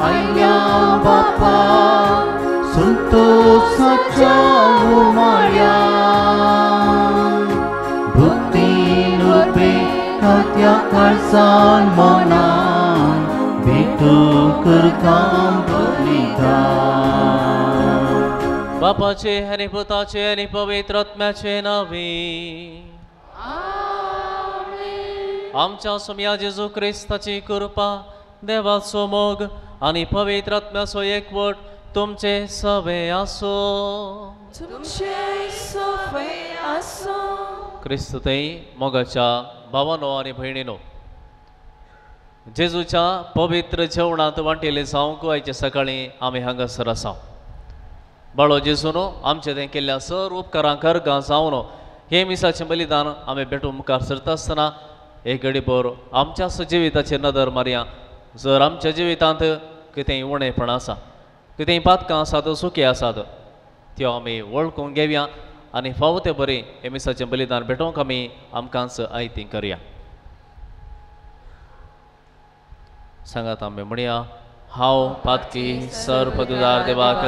आयल्या बापा संतोषाच्या उमाळ्या भक्तीन रूपे खात्या काळसान मनान भेटू करतां बलिदान बापाचे आणि पुताचे आणि पवित्र आत्म्याचे नावे आमच्या सोम्या जेजू ख्रिस्ताची कृपा देवाचो मोग आणि पवित्र आत्म्याचो एकवट तुमचे सवे आसो ख्रिस्त तेई मोगाच्या भावानो आणि भयणीनो जेजूच्या पवित्र जेवणात वांटिले जावंक आयचे सकाळी आमी हांगासर आसा बाळो जेजूनो आमचे ते केल्ल्या सर्व उपकारांक अर्गां जावन हे मिसाचें बलिदान आमी भेटून मुखार सरता आसतना एक घडीभर आमच्या जिविताचेर नदर मारया जर आमच्या जिवितांत कितेंय उणेपण आसा कितेंय पातकां आसात सुखी आसात त्यो आमी वळखून घेवया आनी फावो ते बरें हे मिसाचें बलिदान भेटोवंक आमी आमकांच आयती करया सांगात आमी म्हणया हांव पातकी सर पदवीदार देवाक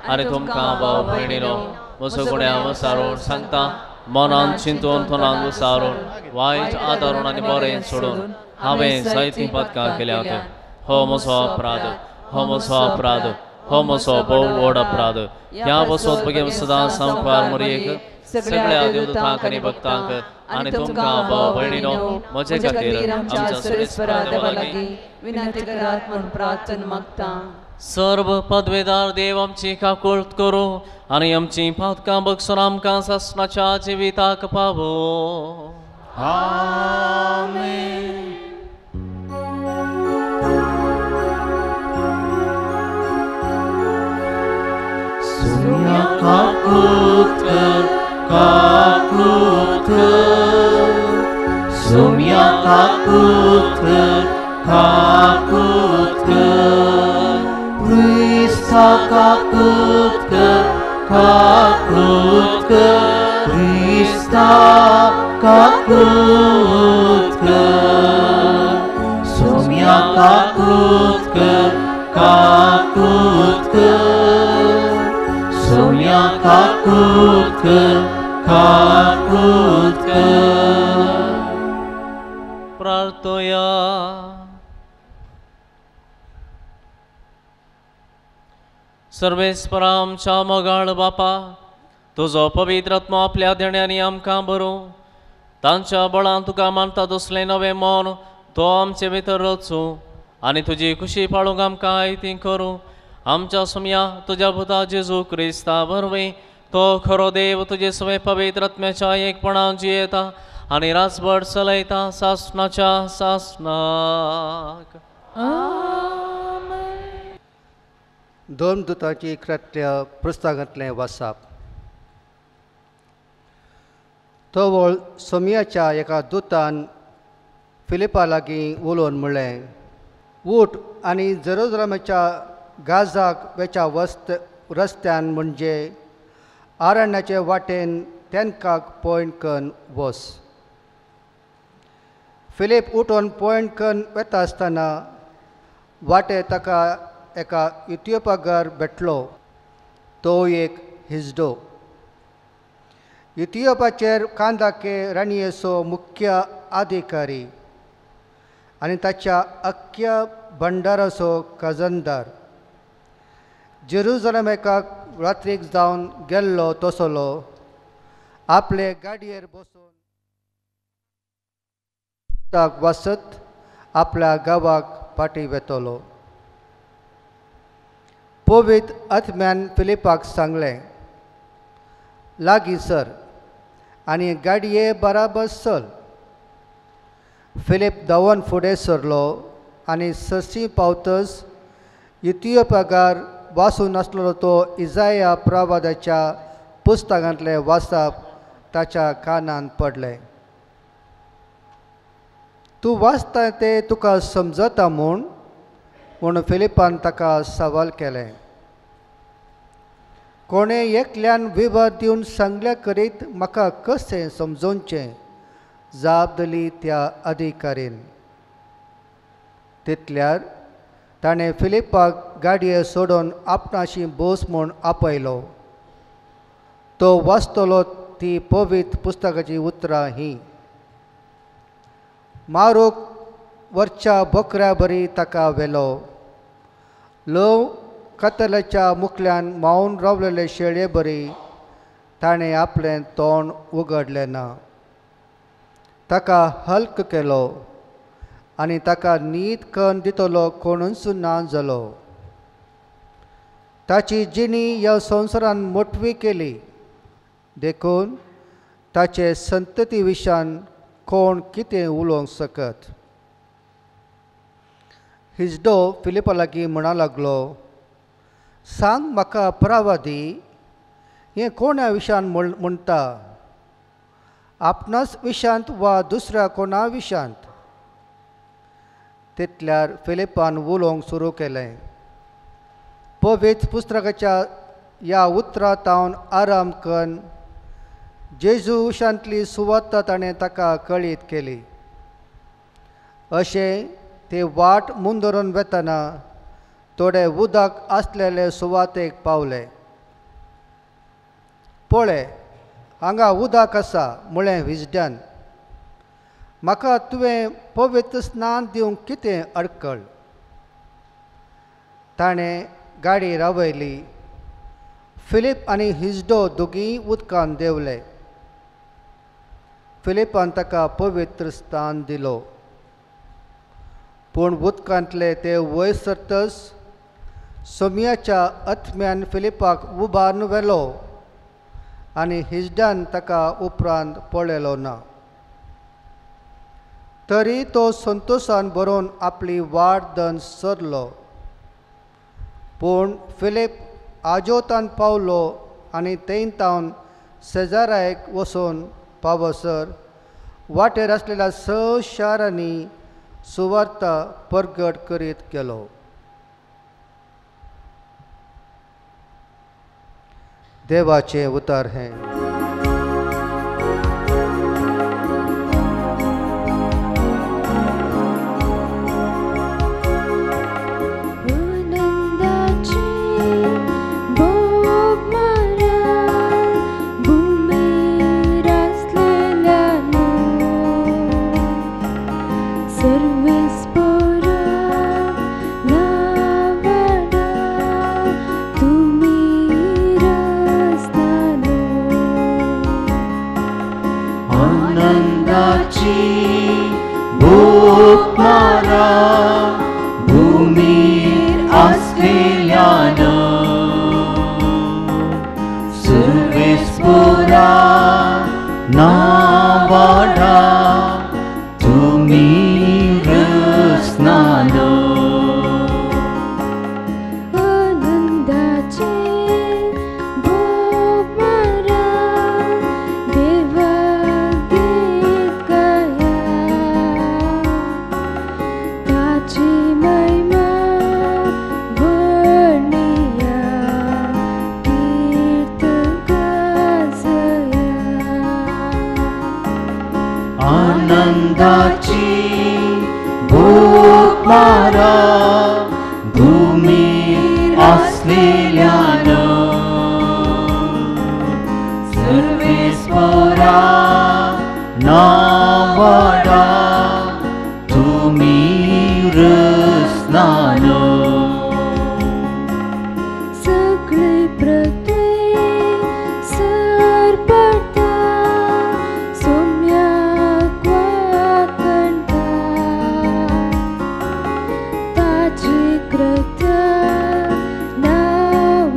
आनी तुमकां भाव भयणीनो म्हजो गुण्या वसारून सांगता मनान चिंतून तोंडान वसारून वायट आदारून आनी बरें सोडून हांवें जायतीं पदकां केल्यात हो म्हजो अपराध हो म्हजो अपराध हो म्हजो भोव व्हड अपराध ह्या बसोत बगे सदां सांगपार मरयेक सगळ्या देवदूतांक आनी भक्तांक आनी तुमकां भाव भयणीनो म्हजे खातीर आमच्या सर्वेस्परा देवा लागीं विनंती करात म्हूण प्रार्थना मागता सर्व पदवेदार देव आमची काकुळट करो आनी आमची पातकां बगसून आमकां ससनाच्या जिविताक पावो आमेन सुम्या काकुळट काकुळट सुम्या काकुळट काकुळट Krista kakutka, Krista kakutka, Somia kakutka, Somia kakutka, प्रार्थोया सर्वेस्परा आमच्या मोगाळ बापा तुजो पवित्र आत्मा आपल्या देण्यानी आमकां बरो तांच्या बळान तुका मानता तसलें नवें मन तो आमचे भितर रचूं आनी तुजी खुशी पाळूंक आमकां आयती करूं आमच्या सुम्या तुज्या पुता जेजू क्रिस्ता बरवीं तो खरो देव तुजे सवे पवित्र आत्म्याच्या एकपणान जियेता आनी रासभर चलयता सासणाच्या सासणाक दोन दुतांची कृत्य पुस्तकांतलें वाचप तो वळ सोमियाच्या एका दुतान फिलिपा लागीं उलोवन म्हणलें उठ आनी जेरुसलेमाच्या गाजाक वेच्या रस्त्यान म्हणजे आरण्याचे वाटेन तेनकाक पॉयंट करून वच फिलीप उठून पॉयंट करून वेता आसतना वाटे ताका एका इथियोपियाकार भेटलो तो एक हिजडो इथियोपियाचेर कांदाके राणयेचो मुख्य अधिकारी आनी ताच्या अख्ख्या भंडाराचो खजनदार जेरुसलेमाक रात्रीक जावन गेल्लो तसलो आपले गाडयेर बसून वसत आपल्या गांवाक फाटी वेतलो पवित्र आत्म्यान फिलिपाक सांगलें लागीं सर आनी गाडये बराबर चल फिलीप धांवन फुडें सरलो आनी ससी पावतच इथियोपियाकार वाचून आसलेलो तो इजाया प्रवादाच्या पुस्तकांतलें वाचप ताच्या कानान पडलें तूं वाचता तें तुका समजता म्हूण फिलिपान ताका सवाल केलें कोणे एकल्यान विवर दिवन सांगल्या करीत म्हाका कशें समजोवचें जाप दिली त्या अधिकारीन तितल्यार ताणें फिलिपाक गाडये सोडून आपणाशी बोस म्हूण आपयलो. तो वाचतलो ती पवित्र पुस्तकाची उतरां ही. मारूक वरच्या बोकऱ्या बरी ताका व्हेलो. लव कतलाच्या मुखल्यान मावन रावलेले शेळये बरी ताणें आपलें तोंड उगडलें ना. ताका हल्क केलो आनी ताका न्हीद कन्न दितलो कोणूच ना जालो. ताची जिणी ह्या संवसारान मोटवी केली देखून ताचे संतती विशान कोण कितें उलोवंक सकत. हिजडो फिलिपा लागीं म्हणा लागलो, सांग म्हाका परावादी, हें कोण्या विशान म्हणटा? आपणाच विशांत वा दुसऱ्या कोणा विशांत? तितल्यार फिलिपान उलोवंक सुरू केलें. पवित्र पुस्तकाच्या ह्या उतरां तावन आराम कन्न जेजू विशांतली सुवात ताणें ताका कळीत केली. अशें ते वाट मुंदरून वेतना थोडे उदक आसलेले सुवातेक पावले. पळय, हांगा उदक आसा म्हळें हिजड्यान. म्हाका तुवें पवित्र स्नान दिवंक कितें अडकळ? ताणें गाडी रावयली. फिलीप आनी हिजडो दोगीय उदकान देंवले. फिलिपान ताका पवित्र स्थान दिलो. पूण उदकांतले ते वयर सरतच सोमयाच्या आत्म्यान फिलिपाक उबारून व्हेलो आनी हिजड्यान ताका उपरांत पळयलो ना. तरी तो संतोशान बरोवन आपली वाट दन सरलो. पूण फिलीप आजोतान पावलो आनी थंय तावन सेजाराक वचून पावसर वाटेर आसलेल्या स शारांनी सुवार्ता परगट करीत गेलो. देवाचें उतर हें.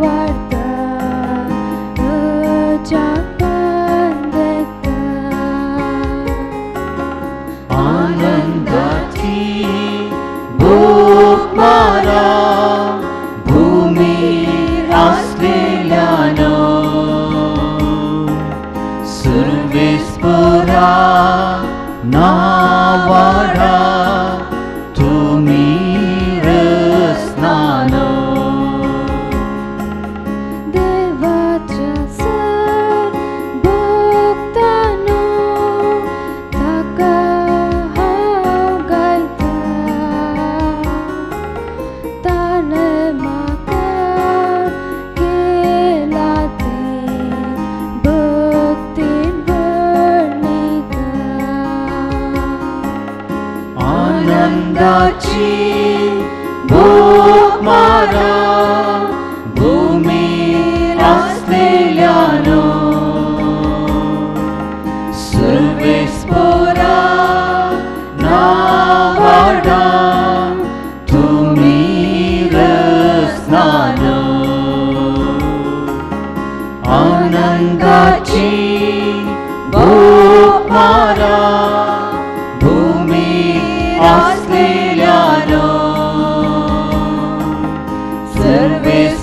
वाट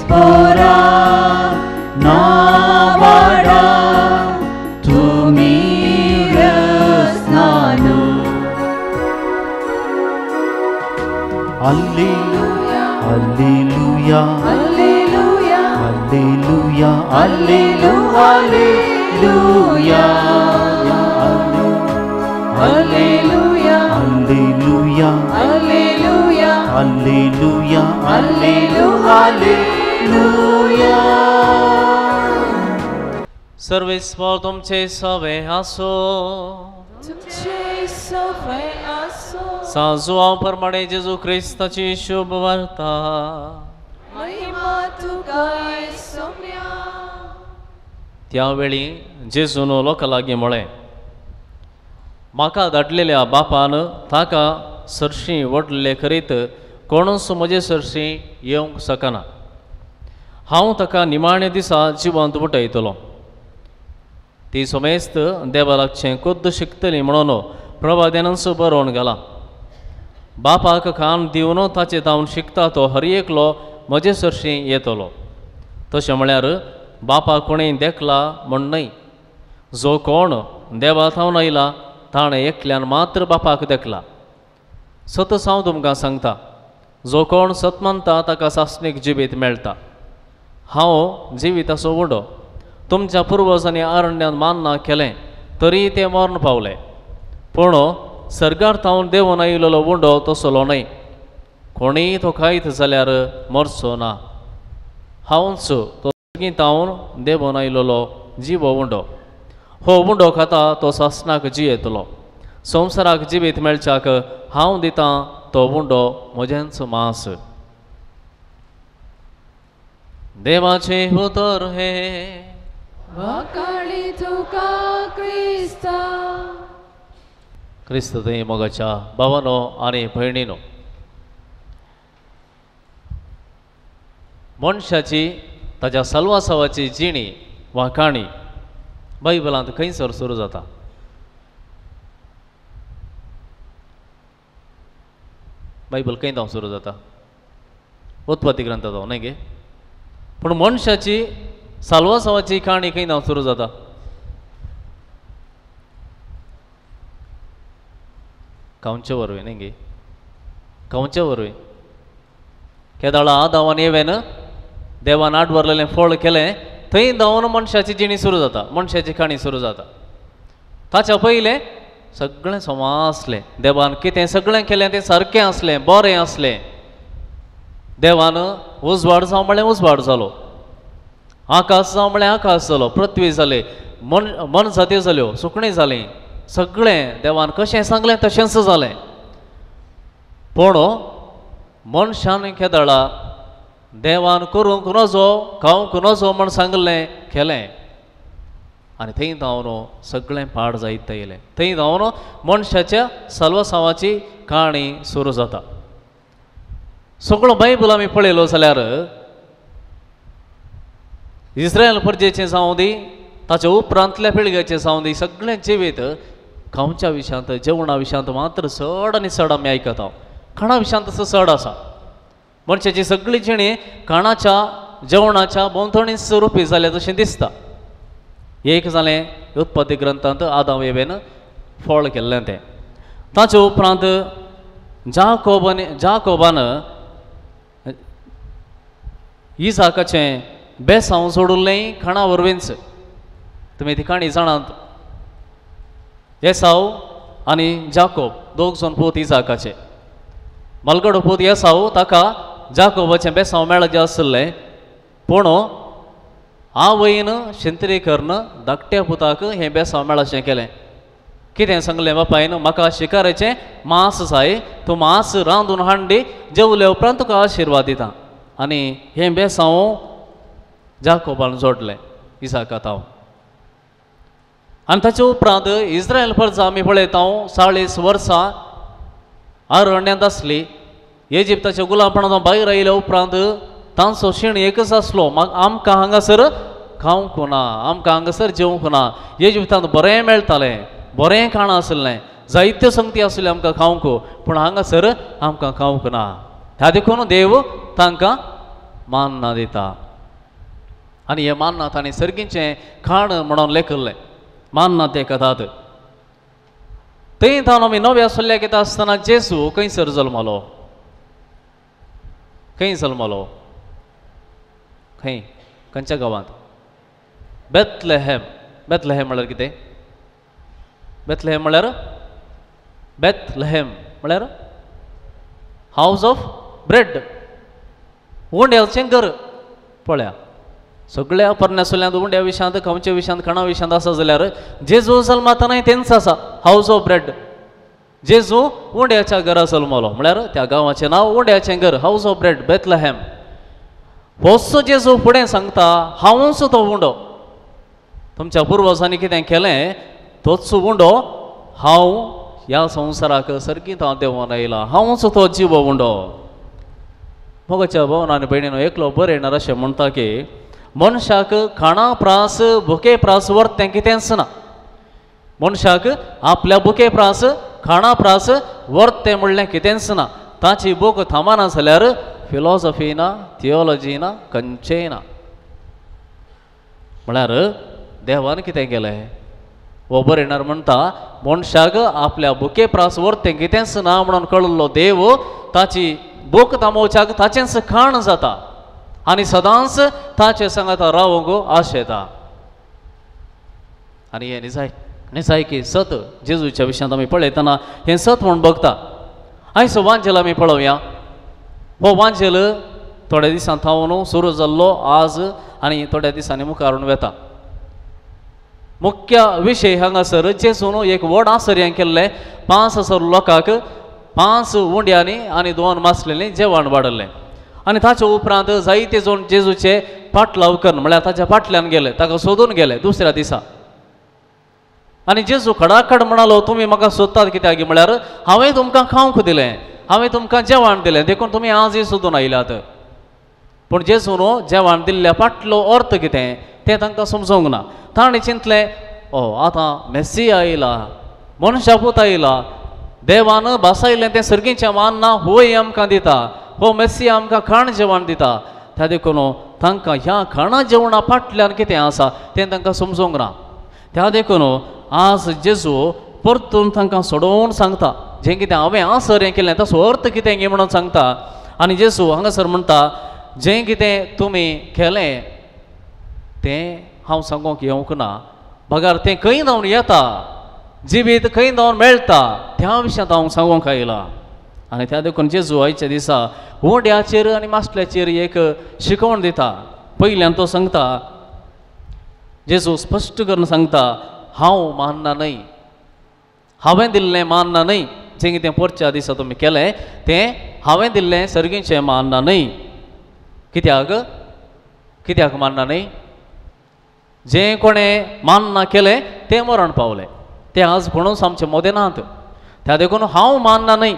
पोरा नावाडा तुम्ही रस्नानु Alleluia Alleluia Alleluia. Alleluia Alleluia Alleluia Alleluia. Alleluia Alleluia. Alleluia Alleluia Alleluia Sarveshwar तुमचे सवे असो तुमचे सवय असो सांजुवाप्रमाणे जेजू ख्रिस्ताची शुभ वार्ता महिमा तुका येसुम्या त्यावेळी जेजून लोकां लागीं म्हळें म्हाका धाडलेल्या बापान ताका सरशी वडले करीत कोणूच म्हजे सरशी येवंक शकना हांव ताका निमाणे दिसा जिवंत उठयतलो ती सोमेस्त देवा लागचें खुद्द शिकतली म्हणून प्रभादेनांच बरोवन गेला बापाक कान दिवन ताचे तावन शिकता तो हर एकलो म्हजे सरशी येतलो तशें म्हळ्यार बापाक कोणें देखला म्हण न्हय जो कोण देवा थावन आयला ताणें एकल्यान मात्र बापाक देखला सतत हांव तुमकां सांगता जो कोण सत मानता ताका सासणीक जिवीत मेळटा हांव जिविताचो उडो तुमच्या पुर्वजांनी अरण्यान मान्ना केलें तरी ते मरण पावले पूण सर्गार थावन देवून आयिल्लो उंडो तसलो न्हय कोणीय तो खायत जाल्यार मरचो ना हांवच तो सर्गी थावन देवून आयिल्लो जिवो उंडो हो उंडो खाता तो सासणाक जियेतलो संवसाराक जिवीत मेळच्याक हांव दितां तो उंडो म्हजेंच मांस देवाचे उतर हे वाकाळी तुका क्रिस्ता क्रिस्त ते मोगाच्या भावानो आनी भयणीनो मनशाची ताच्या सल्वासावाची जिणी वा काणी बायबलांत खंयसर सुरू जाता बायबल खंय जावन सुरू जाता उत्पत्ती ग्रंथांत न्हय गे पूण मनशाची साल्वासावाची काणी खंय जावन सुरू जाता कांवचे वरवीं न्ही गे कांवचे वरवीं केदाळा दावान येवेन देवान आड वरलेलें फळ केलें थंय धांवन मनशाची जिणी सुरू जाता मनशाची काणी सुरू जाता ताच्या पयलें सगळें सोमा आसलें देवान कितें सगळें केलें तें सारकें आसलें बरें आसलें देवान उजवाड जावं म्हळें उजवाड जालो आकाश जावं म्हळें आकाश जालो पृथ्वी जाले मन जात्यो जाल्यो सुकणीं जालीं सगळें देवान कशें सांगलें तशेंच जालें पूण मनशान केदाळा देवान करूंक नजो खावंक नजो म्हण सांगलें केलें आनी थंय धांवन सगळें पाड जायत येयलें थंय धांवन मनशाच्या सल्वसावाची काणी सुरू जाता सगळो बायबल आमी पळयलो जाल्यार इस्रायल परजेचें जावं दी ताच्या उपरांतल्या पिळगेचें जावं दी सगळें जिवीत खावच्या विशयांत जेवणा विशयांत मात्र चड आनी चड आमी आयकता खाणा विशयांत तसो चड आसा मनशाची सगळी जिणी खाणाच्या जेवणाच्या भोंवतणीच रुपी जाल्या तशें दिसता एक जालें उत्पत्ती ग्रंथांत आदाम येवेन फळ केल्लें तें ताचे उपरांत जाकोबान इसाकाचें बेसांव सोडुल्लें खाणा वरवींच तुमी ती काणी जाणात एसाव आनी जाकोब दोग जाण पूत इसाकाचे मलगडो पूत एसाव ताका जाकोबाचें बेसांव मेळचें आसलें पूण आवयन शिंतरी करन धाकट्या पुताक हें बेसांव मेळचें केलें कितें सांगलें बापायन म्हाका शिकारेचें मांस जाय तूं मांस रांदून हाडली जेवले उपरांत तुका आशिर्वाद दिता आनी हें बेसांव जाकोबान जोडलें इसाकात हांव आनी ताचे उपरांत इस्रायल परजा आमी पळयता 40 वर्सां अरण्यात आसली इजिप्ताच्या गुलामपणांत भायर आयल्या उपरांत तांचो शीण एकच आसलो आमकां हांगासर खावंक ना आमकां हांगासर जेवंक ना इजिप्तांत बरें मेळटालें बरें खाणां आसलें जायत्यो संगती आसल्यो आमकां खावंक पूण हांगासर आमकां खावंक ना ह्या देखून देव तांकां मानना दिता आनी हे मानना तांणी सर्गीचें खाण म्हणून लेखिल्लें मानना तें कथात थंय थावन आमी नव्या सोल्ल्याक येता आसतना जेजू खंयसर जल्मलो खंय जल्मलो खंय खंयच्या गांवांत बेथलेहेम बेथलेहेम म्हळ्यार कितें बेथलेहेम म्हळ्यार बेथलेहेम म्हळ्यार हावस ऑफ ब्रेड उंड्याचें घर पळया सगळ्या परण्यासोल्यांत उंड्या विशांत खंयच्या विशांत खाणा विशांत आसा जाल्यार जेजू जल्मातना तेंच आसा हावस ऑफ ब्रेड जेजू उंड्याच्या घरा जल्मलो म्हळ्यार त्या गांवाचें नांव उंड्याचें घर हावस ऑफ ब्रेड बेथलेहेम होच जेजू फुडें सांगता हांवूच तो उंडो तुमच्या पुर्वजांनी कितें केलें तोच उंडो हांव ह्या संवसाराक सर्गीत हांव देंवन आयला हांवूच तो जीव उंडो मोगाच्या भावन आनी भयणीनो एकलो बरयणार अशें म्हणटा की मनशाक खाणा प्रास भुके प्रास व्हरतें कितेंच ना मनशाक आपल्या भुके प्रास खाणा प्रास व्हरतें म्हणलें कितेंच ना ताची भूक थांबना जाल्यार फिलॉसॉफी ना थियोलॉजी ना खंयचेंय ना म्हळ्यार देवान कितें केलें वो बरयणार म्हणटा मनशाक आपल्या भुके प्रास व्हरतें कितेंच ना म्हणून कळिल्लो देव ताची भूक थांबोवच्याक ताचेंच खाण जाता आनी सदांच ताचे सांगात रावंक आशेता आनी हें निजायकी सत जेजूच्या विशयांत आमी पळयतना हें सत म्हूण बगता आयज वांजेल आमी पळोवया हो वांजेल थोड्या दिसांत थांवन सुरू जाल्लो आज आनी थोड्या दिसांनी मुखारून वेता मुख्य विशय हांगासर जेजून एक व्हड आसर्यां केल्लें 5,000 लोकांक 5 उंड्यांनी आनी 2 मासलेंनी जेवण वाडल्लें आनी ताचे उपरांत जायते जाण जेजूचे फाटलाव करून म्हळ्यार ताच्या फाटल्यान गेले ताका सोदून गेले दुसऱ्या दिसा आनी जेजू खडाखड म्हणालो तुमी म्हाका सोदतात कित्याक म्हळ्यार हांवें तुमकां खावंक दिलें हांवें तुमकां जेवण दिलें देखून तुमी आजय सोदून आयल्यात पूण जेजून जेवण दिल्ल्या फाटलो अर्थ कितें तें तांकां समजोंक ना ताणें चिंतलें आतां मेस्सी आयला मनशापूत आयला देवान भासायलें तें सर्गीचें मानना होय आमकां दिता हो मेस्सी आमकां खाण जेवण दिता त्या देखून तांकां ह्या खाणा जेवणा फाटल्यान कितें आसा तें तांकां समजोंक ना त्या देखून आज जेजू परतून तांकां सोडोवन सांगता जें कितें हांवें आसर केलें ताचो अर्थ कितें गे म्हणून सांगता आनी जेजू हांगासर म्हणटा जें कितें तुमी केलें तें हांव सांगूंक येवंक ना बगार तें खंय जावन येता जिवीत खंय जावन मेळटा त्या विशयांत हांव सांगूंक आयला आनी त्या देखून जेजू आयच्या दिसा उंड्याचेर आनी मासल्याचेर एक शिकवण दिता पयल्यान तो सांगता जेजू स्पश्ट करून सांगता हांव मानना न्हय हांवें दिल्लें मानना न्हय जें कितें परच्या दिसा तुमी केलें तें हांवें दिल्लें सर्गीचें मानना न्हय कित्याक मानना न्हय जें कोणें मानना केलें तें मरण पावलें तें आज कोणूच आमचे मोदें नात त्या देखून हांव मानना न्हय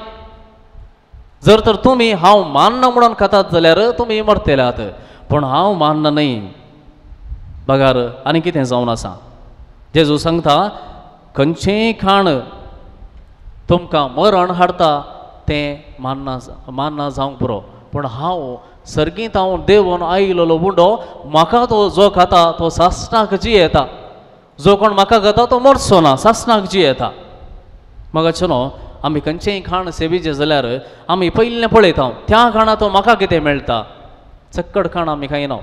जर तर तुमी हांव मानना म्हणून खातात जाल्यार तुमी मरतल्यात पूण हांव मानना न्हय बगार आनी कितें जावन आसा जेजू सांगता खंयचेंय खाण तुमकां मरण हाडटा तें मानना जावंक पुरो पूण हांव सर्गीत हांव देवून आयिल्लो उंडो म्हाका तो जो खाता तो सासणाक जियेता जो कोण म्हाका खाता तो मरचो ना सासणाक जियेता मगाचे न्हू आमी खंयचेंय खाण सेविचें जाल्यार आमी पयलें पळयता त्या खाणांत म्हाका कितें मेळटा चक्कड खाण आमी खायना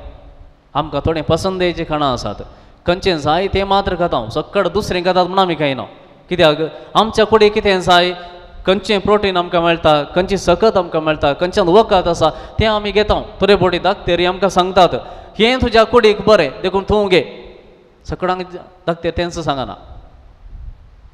आमकां थोडें पसंदेचीं खाणां आसात खंयचें जाय तें मात्र खाता चक्कड दुसरें खातात म्हूण आमी खायना कित्याक आमच्या कुडीक कितें जाय खंयचें प्रोटीन आमकां मेळटा खंयची सकत आमकां मेळटा खंयच्यान वखद आसा तें आमी घेता थोडे बोटी दाखतेरी आमकां सांगतात हें तुज्या कुडीक बरें देखून तूं घे सकडांक दाखतेर तेंच सांगना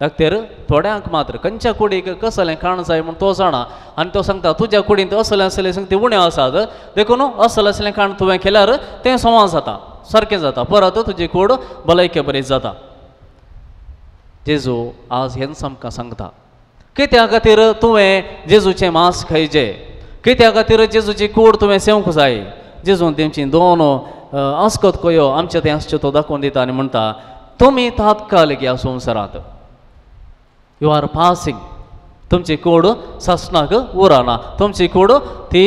दाखतेर थोड्यांक मात्र खंयच्या कुडीक कसलें खाण जाय म्हूण तो जाणा आनी तो सांगता तुज्या कुडींत असलें सांगता उणें आसात देखून असलें खाण तुवें केल्यार तें संवाद जाता सारकें जाता परत तुजी कूड भलायकी बरी जाता जेजू आज हेंच आमकां सांगता कित्या खातीर तुवें जेजूचें मांस खायचें कित्या खातीर जेजूची कूड तुवें सेवंक जाय जेजून तेमची 2 आस्कोत कयो आमचे तें आसचें तो दाखोवन दिता आनी म्हणटा तुमी तात्कालीक ह्या संवसारांत यू आर पासींग तुमची कूड सासणाक उरना तुमची कूड ती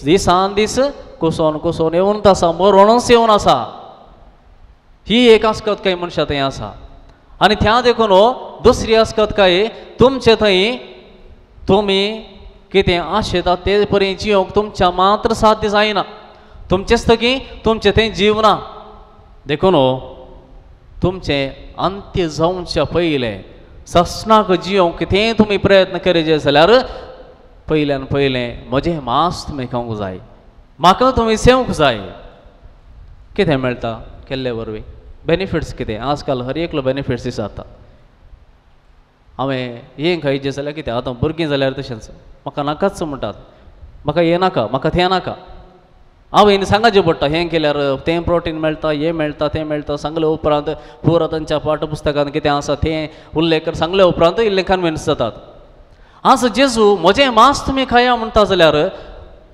दिसान दीस कुसोन कुसोन येवन आसा मरणच येवन आसा ही एक आस्कत काही मनशां थंय आसा आनी त्या देखून दुसरी आस्कत काय तुमचे थंय तुमी कितें आशेता ते परी जियोंक तुमच्या मात्र साध्य जायना तुमचेच थकी तुमचे थंय जीव ना देखून तुमचे अंत्य जावच्या पयलें ससनाक जियोंक कितें तुमी प्रयत्न करीत जाल्यार पयल्यान पयलें म्हजें मांस तुमी खावंक जाय म्हाका तुमी सेवंक जाय कितें मेळटा केल्ले वरवीं बेनिफिट्स कितें आजकाल हर एकलो बेनिफिट्स दिसता हांवें हें खायचें जाल्यार कितें आतां भुरगीं जाल्यार तशेंच म्हाका नाकाच म्हणटात म्हाका हें नाका म्हाका तें नाका हांवें सांगचें पडटा हें केल्यार तें प्रोटीन मेळटा हें मेळटा तें मेळटा सांगले उपरांत पुरा तांच्या पाठपुस्तकांत कितें आसा तें उल्लेख सांगले उपरांत इल्लें कन्विन्स जातात आज जेजू म्हजें मांस तुमी खाया म्हणटा जाल्यार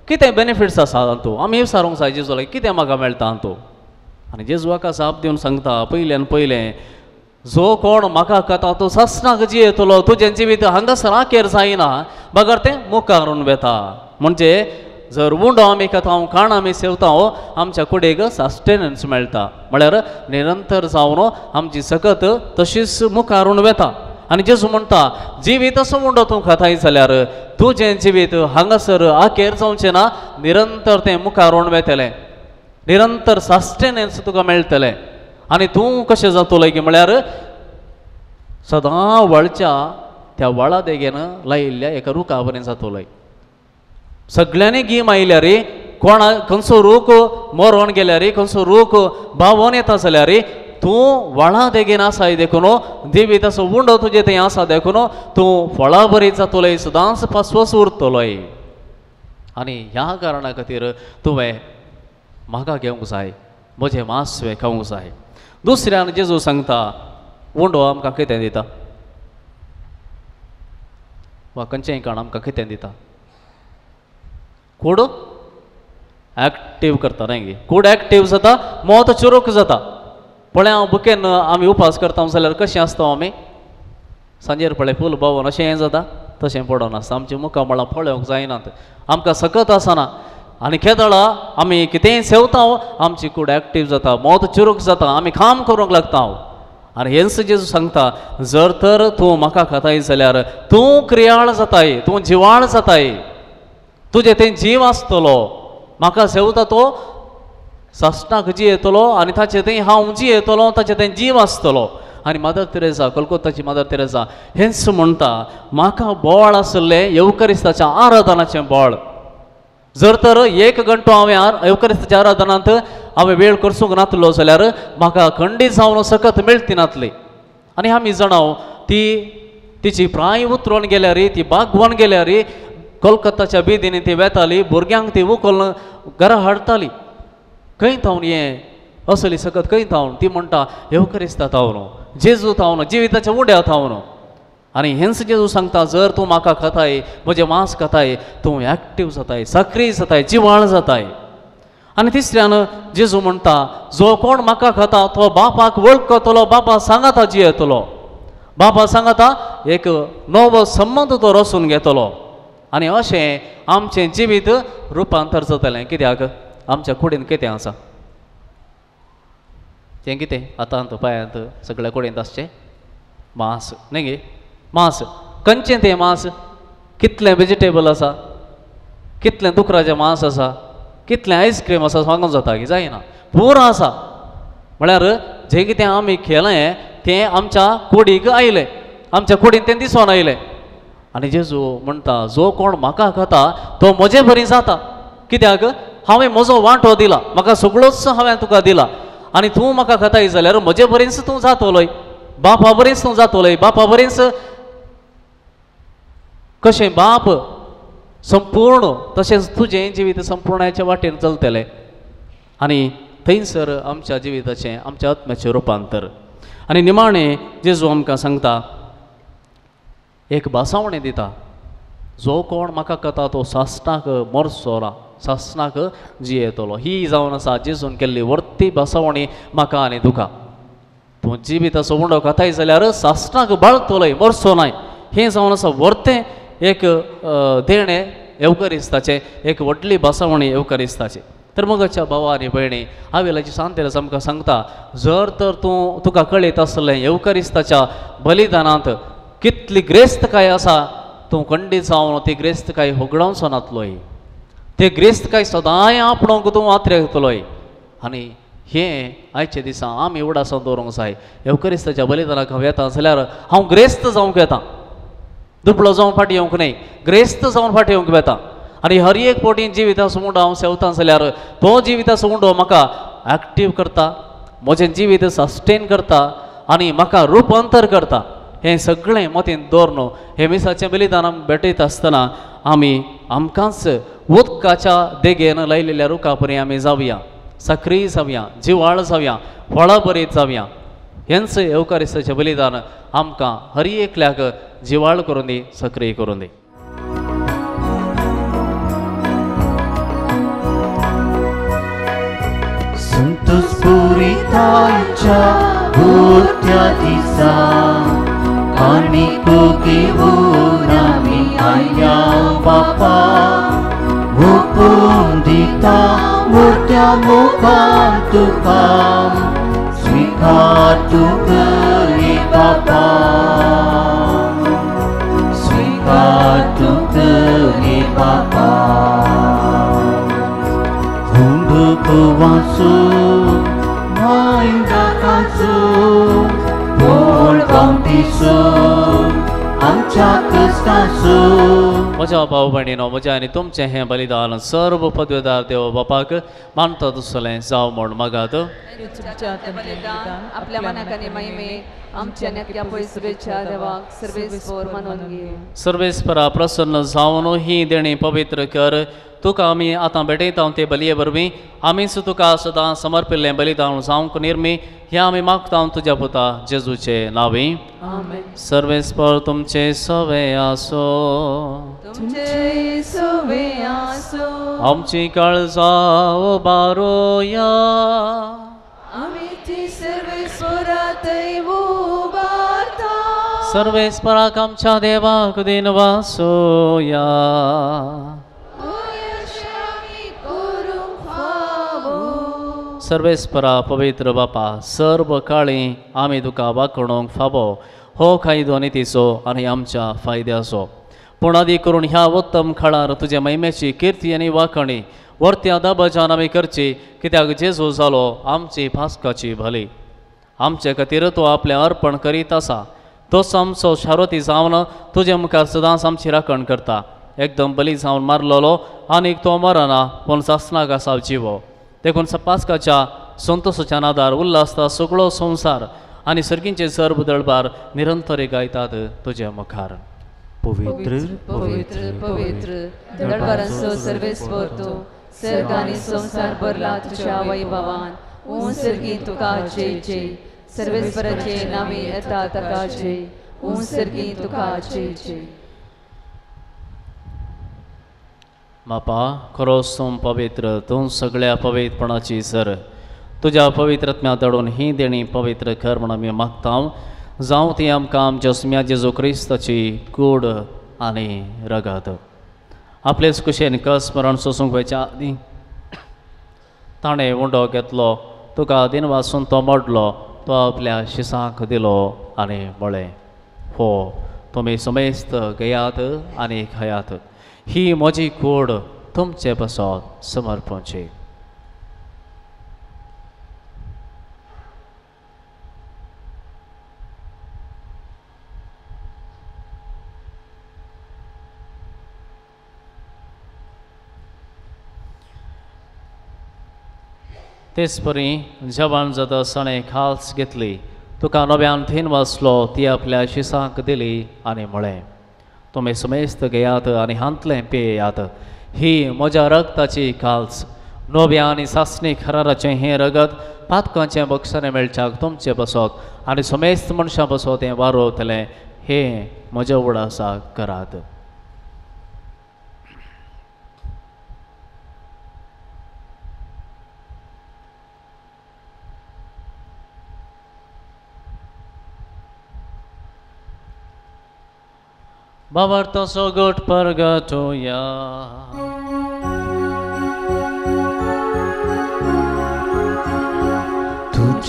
कितें बेनिफिट्स आसा हातूंत आमी विचारूंक जाय जेजूला कितें म्हाका मेळटा हातूंत आनी जेजू हाका जाप दिवन सांगता पयल्यान पयलें जो कोण म्हाका खाता तो ससनाक जियेतलो तुजें जिवीत हांगासर आखेर जायना बगर तें मुखारून वेता म्हणजे जर उंडो आमी खाता खाण आमी सेवता आमच्या कुडीक सस्टेनन्स मेळटा म्हळ्यार निरंतर जावन आमची सकत तशीच मुखारून वेता आनी जेजू म्हणटा जिवीत असो उंडो तूं खाताय जाल्यार तुजें जिवीत हांगासर आखेर जावचें ना निरंतर तें मुखारून वेतलें निरंतर सस्टेनन्स तुका मेळटलें आनी तूं कशें जातलो की म्हळ्यार सदां वळच्या त्या वळा देगेन लायिल्ल्या एका रुखा पर्यंत जातलो सगळ्यांनी गीम आयल्या रे कोणा खंयचो रूख मरोन गेल्या रे खंयचो रूख भावोन येता जाल्यार रे तूं वळा देगेन आसाय देखून देवी तसो उंडो तुजे थंय आसा देखून तूं फळां बरी जातलोय सदांच पासवस उरतलोय आनी ह्या कारणा खातीर तुवें म्हाका घेवंक जाय म्हजें मांस तुवें खावंक जाय दुसऱ्यान जेजू सांगता उंडो आमकां कितें दिता वा खंयचेंय काण आमकां कितें दिता कूड एक्टीव करता न्ही कूड एक्टीव जाता मोत चुरूक जाता पळय हांव बुकेन आमी उपास करता जाल्यार कशें आसता आमी सांजेर पळय फूल बावन अशें हें जाता तशें पडोन आसता आमच्या मुखार म्हळ्यार पळोवंक जायनात आमकां सकत आसना आनी केदळा आमी कितेंय सेवता आमची कूड एक्टीव जाता मोत चुरूक जाता आमी काम करूंक लागता आनी हेंच जेजू सांगता जर तर तूं म्हाका खाताय जाल्यार तूं क्रियाळ जाताय तूं जिवाळ जाताय तुजें तें जीव आसतलो म्हाका सेवता तो ससनाक जियेतलो आनी ताचे थंय हांव जियेतलो ताचे थंय जीव आसतलो आनी मदर तेरेसा कोलकाताची मदर तेरेसा हेंच म्हणटा म्हाका बोळ आसलें येवकरिस्ताच्या आराधनाचें बोळ जर तर 1 घंटो हांवें येवकरिस्ताच्या आराधनांत हांवें वेळ करसूंक नासलो जाल्यार म्हाका खंडीत जावन सकत मेळटी नासली आनी आमी जाणाव ती तिची प्राय उतरोन गेल्यार ती बागवान गेल्यार कोलकाताच्या बिदींनी ती वेताली भुरग्यांक ती उखलून घरा हाडटाली खंय थावन हें असली सकत खंय थावन ती म्हणटा येवकरिस्ता थावन जेजू थावन जिविताच्या उड्या थावन आनी हेंच जेजू सांगता जर तूं म्हाका खाताय म्हजें मांस खाताय तूं एक्टीव जाताय सक्रीय जाताय जिवाळ जाताय आनी तिसऱ्यान जेजू म्हणटा जो कोण म्हाका खाता तो बापाक वळखतलो बापा सांगाता जियेतलो बापा सांगाता एक नवो संबंद तो रचून घेतलो आनी अशें आमचें जिवीत रुपांतर जातलें कित्याक आमच्या कुडीन कितें आसा तें कितें आतांत पांयांत सगळ्या कुडींत आसचें मांस न्ही गे मांस खंयचें तें मांस कितलें वेजिटेबल आसा कितलें दुकराचें मांस आसा कितलें आयस्क्रीम आसा सांगूंक जाता की जायना पुरो आसा म्हळ्यार जें कितें आमी केलें तें आमच्या कुडीक आयलें आमच्या कुडीन तें दिसून आयलें आनी जेजू म्हणटा जो कोण म्हाका खाता तो म्हजे बरी जाता कित्याक हांवें म्हजो वांटो दिला म्हाका सगळोच हांवें तुका दिला आनी तूं म्हाका खाताय जाल्यार म्हजे बरेंच तूं जातलोय बापा बरेंच तूं जातलोय बापा बरेंच कशें बाप संपूर्ण तशेंच तुजें जिवीत संपूर्णाच्या वाटेन चलतलें आनी थंयसर आमच्या जिविताचें आमच्या आत्म्याचें रुपांतर आनी निमाणें जेजू आमकां सांगता एक बासावणें दिता जो कोण म्हाका खाता तो सासणाक मरचो ना सासणाक जियेतलो ही जावन आसा जेजून केल्ली वर्ती बासावणी म्हाका आनी तुका तूं जिविताचो उंडो खाताय जाल्यार सासणाक बाळतलोय मरचो नाय हें जावन आसा वर्तें एक देणें येवकरिस्ताचें एक व्हडली बासावणी येवकरिस्ताची तर मगच्या भावा आनी भयणी हांवेलाची सांतेर आमकां सांगता जर तर तूं तुका कळीत आसलें येवकारिस्ताच्या बलिदानांत कितली ग्रेस्तकाय आसा तूं खंडीत जावन ती ग्रेस्तकाय होगडावचो नातलोय ते ग्रेस्तकाय सदांय आपणोक तूं वात्रेतलोय आनी हें आयच्या दिसा आमी उडासावन दवरूंक जाय येवकारिस्ताच्या बलिदानाक हांव येता जाल्यार हांव ग्रेस्त जावंक येता दुबळो जावन फाटी येवंक न्हय ग्रेस्त जावन फाटी येवंक येता आनी हर एक पोटीन जिविताचो मुंडो हांव सेवता जाल्यार तो जिविताचो मुंडो म्हाका एक्टीव करता म्हजें जिवीत सस्टेन करता आनी म्हाका रुपांतर करता हें सगळें मतीन दवरन हे मिसाचें बलिदान आमकां भेटयत आसतना आमी आमकांच उदकाच्या देगेन लायलेल्या रुखा परी आमी जावया सक्रीय जावया जिवाळ जावया फळां बरीत जावया हेंच येवकारिस्ताचें बलिदान आमकां हर एकल्याक जिवाळ करून दी सक्रीय करून दी संतोष पुरिताच्या भोवत्या दिसा काणिको घेवन आमी आया बापा ओपून दिता मोठ्या मोगान तुका स्वीकार तूं कर हे बापा स्वीकार तूं कर हे बापा वासो मायंदा काचो बोल गांवटीसो आमच्या कश्टाचो म्हज्या भाव भयणीनो म्हजें आनी तुमचें हें बलिदान सर्व पदवेदार देव बापाक मानता दुसलें जावं म्हूण मागात बलिदान आपल्या मनाक आनी महिमेक आमच्या नेत्या पयसुबेच्या देवाक सर्वेस्वर मानून घे सर्वेस्परा प्रसन्न जावन ही देणी पवित्र कर तुका आमी आतां भेटयता ते बलये वरवीं आमीच तुका सदां समर्पिल्लें बलिदान जावंक निर्मी हें आमी मागता तुज्या पुता जेजूचे नांवी आमेन सर्वेस्पर तुमचे सवे आसो तुमचे सवे आसो आमची काळजां बारोया आमी ती सर्वेस्वरातय उबारता सर्वेस्पराक आमच्या देवाक दिन वासोया सर्वेस्परा पवित्र बापा सर्व काळी आमी तुका वाखणूंक फावो हो कायदो नितीचो आनी आमच्या फायद्याचो पूण आदी करून ह्या उत्तम काळार तुजे महिमेची किर्ती आनी वाखणी वर्त्या दाबाजान आमी करची कित्याक जेजू जालो आमची पास्काची भली आमचे खातीर तो आपलें अर्पण करीत आसा तोच आमचो शारोती जावन तुजे मुखार सदांच आमची राखण करता एकदम बली जावन मारलेलो आनीक तो मरना पूण सासणाक आसा जिवो देखून पास्काच्या संतोशाच्या नादार उल्हासता सगळो संवसार आनी सर्गींचे सर्व दळबार निरंतर गायतात तुज्या मुखार पवित्र पवित्र पवित्र दळबारांचो सर्वेस्वर तूं सर्ग आनी संसार भरला तुज्या वैभवान ऊन सर्गी तुका जय जय सर्वेस्वराचे नावे येता ताका जय ऊन सर्गी तुका जय जय बापा खरोच तूं पवित्र तूं सगळ्या पवित्रपणाची सर तुज्या पवित्रत्म्या दडून ही देणी पवित्र कर म्हूण आमी मागता जावं ती आमकां आमच्या सुम्या जेजू क्रिस्ताची कूड आनी रगत आपलेच कुशेन स्मरण सोसूंक वयच्या आदी ताणें उंडो घेतलो तुका दिन वासून तो मोडलो तो आपल्या शिसांक दिलो आनी म्हळें हो तुमी समेस्त घेयात आनी खायात ही म्हजी कूड तुमचे बसत समर्पणची तेच परी जेवण जाता सणे खास घेतली तुका नव्यान थीन वाचलो ती आपल्या शिसांक दिली आनी म्हळें तुमी समेस्त घेयात आनी हांतलें पेयात ही म्हज्या रगताची काल्स नव्या आनी सासणी खराराचें हें रगत पातकांचें बक्षाने मेळच्याक तुमचें बसत आनी समेस्त मनशां बसत हें वारोतलें हें म्हज्या उडासाक करात Bavarto sogot purgatoria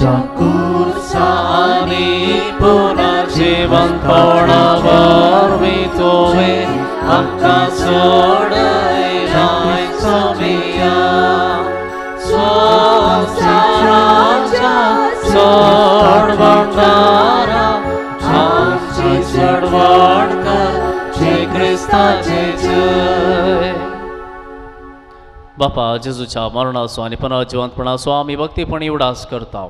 आमच्या आणि पुनर्जीवन तोडावर वितोवे आमका सोडायचो मिया संसाराच्या सोडवणारा आमची चढवण कर जे ख्रिस्ताचे जय. बापा जेजूच्या मरणाचो आनी पुनर्जिवंतपणाचो आमी भक्तीपणी उडास करता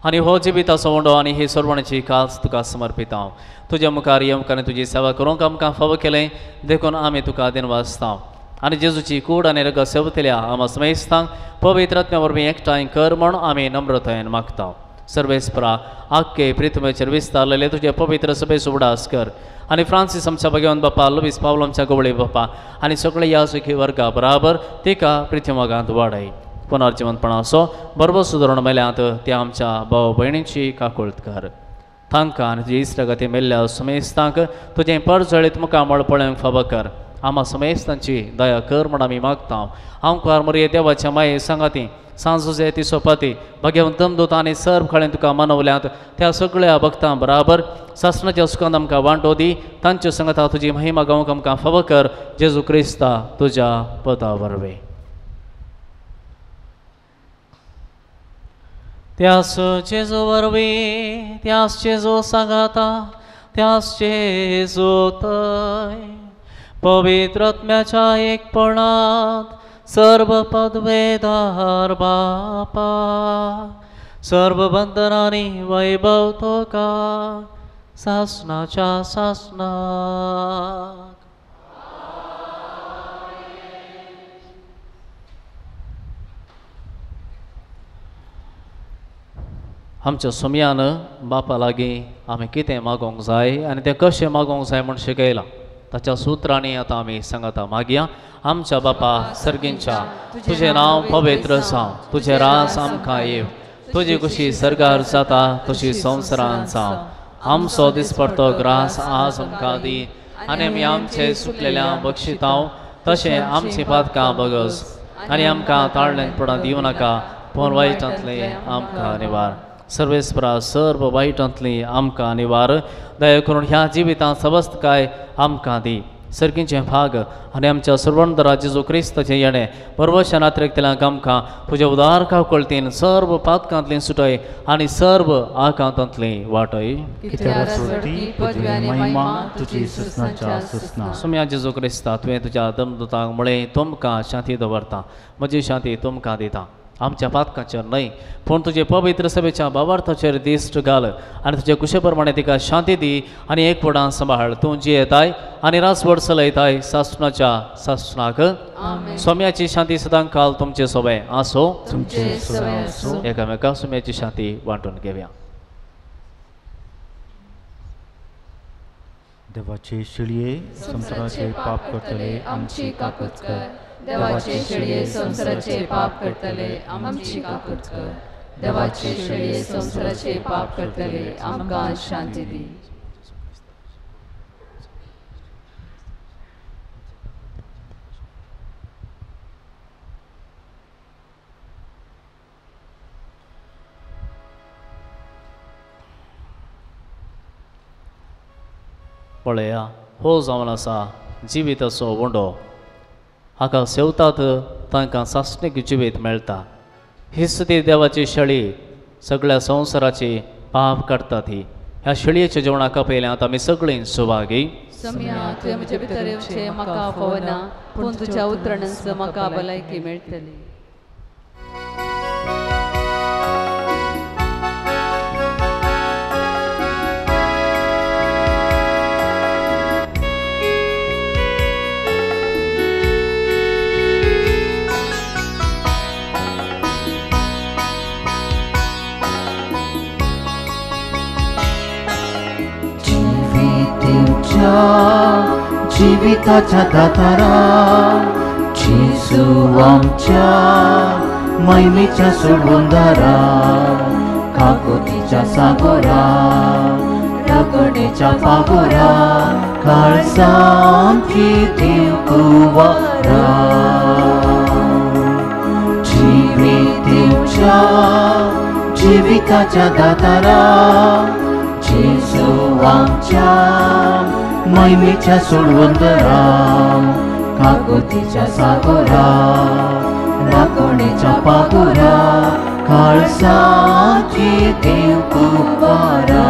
आनी हो जिविताचो वंडो आनी ही सोडवण्याची कास तुका समर्पिता. तुज्या मुखार येवंक आनी तुजी सेवा करूंक आमकां फावो केलें देखून आमी तुका दिनवासता आनी जेजूची कूड आनी रग सेवतल्या आमा समेस्तांक पवित्र आत्म्या वरवीं एकठांय कर म्हूण आमी नम्रतायेन मागता. सर्वेस्परा आख्खे पृथ्वीचेर विस्तारलेले तुजे पवित्र सभेचो उडास कर आनी फ्रांसीस आमच्या भगवान बापा लुईस पावलो आमच्या गवळे बापा आनी सगळे ह्या सुखी वर्गा बराबर तिका पृथ्वीमागांत वाडय. पुनर्जिवंतपणाचो बरोबर सुदारण मेल्यांत त्या आमच्या भाव भयणींची काकुळट कर. तांकां आनी तुजे इश्टगती मेल्ल्या समेस्तांक तुजें परजळीत मुखामळ पळोवंक फावो कर. आमा समेस्तांची दया कर म्हण आमी मागता. आमकां मरे देवाच्या माये सांगाती सांजुजे ती सोपाती भगवंत दमदूत आनी सर्व खळें तुका मनवल्यांत त्या सगळ्या भक्तां बराबर सासणाच्या सुखांत आमकां वांटो दी. तांच्या संगता तुजी महिमा गावंक आमकां फावो कर. जेजू क्रिस्ता तुज्या पदा वरवीं. त्यास जेजू वरवीं त्यास जेजू सांगाता त्यास जेजू थंय पवित्र आत्म्याच्या एकपणांत सर्व पदवेदार बापा सर्व बंधनांनी वैभव तोका सासणाच्या सासणाक. आमच्या सुमयान बापा लागीं आमी कितें मागोंक जाय आनी तें कशें मागोंक जाय म्हूण शिकयलां ताच्या सुत्रांनी आतां आमी सांगता मागया. आमच्या बापा सर्गींच्या तुजें नांव पवित्र जावं तुजें रास आमकां येव तुजी कुशी सर्गार जाता तशी संवसारांत जावं. आमचो दिसपडटो ग्रास आज आमकां दी आनी आमी आमचे सुटलेल्यांक बक्षितांव तशें आमची पातकां बगस आनी आमकां ताळण्यांत पडूंक दिवं नाका पूण वायटांतले आमकां निवार. सर्वेस्परा सर्व वायटांतली आमकां निवार. दया करून ह्या जिवितांत सबस्त काय आमकां दी. सर्गींचे भाग आनी आमच्या सर्वंदरा जेजू क्रिस्ताचें येणें परवशा नात्रेकतल्यांक आमकां तुज्या उदार कावकळतीन सर्व पातकांतली सुटय आनी सर्व आकांतांतली वाटय. सुम्या जेजू क्रिस्ता तुवें तुज्या दमदुतांक म्हळें तुमकां शांती दवरता म्हजी शांती तुमकां दिता. आमच्या पातकांचेर न्हय पूण तुजे पवित्र सभेच्या भावार्थाचेर दिश्ट घाल आनी तुजे कुशे प्रमाणे तिका शांती दी आनी एकवटान सांबाळ. तूं जियेताय आनी रासवड चलयताय सासणाच्या सासणाक. सोम्याची शांती सदां काल तुमचे सोबे आसो. एकामेकाक सोम्याची शांती वांटून घेवया. देवाचे शिळये संसाराचे पाप करतले आमची काकूट कर. देवाचे शिळये संसाराचे पाप करतले आमची काकूट कर. देवाचे शिळये संसाराचे पाप करतले आमकां शांती दी. पळया हो जावन आसा जिविताचो वंडो. हाका सेवतात तांकां सासणीक जिवीत मेळटा. ही स्थिती देवाची शळी सगळ्या संवसाराची पाप काडटात. ही ह्या शळयेच्या जेवणाक पयल्यांत आमी सगळीं सुवागी. सम्या तुवें म्हजे भितर येवचें म्हाका फावना पूण तुज्या उतरणांच म्हाका भलायकी मेळटली. जीविताच्या दातारा जेजू आमच्या महिमेच्या सोडवंदारा काकोतीच्या सागोरा रगडेच्या पागोरा काळजांची देव कुवारा जीविताच्या जिविताच्या दातारा जेजू आमच्या महिमेच्या सोडवंतरा काकुतीच्या सागोरा राखणेच्या पागोरा काळजाची देव कुवारा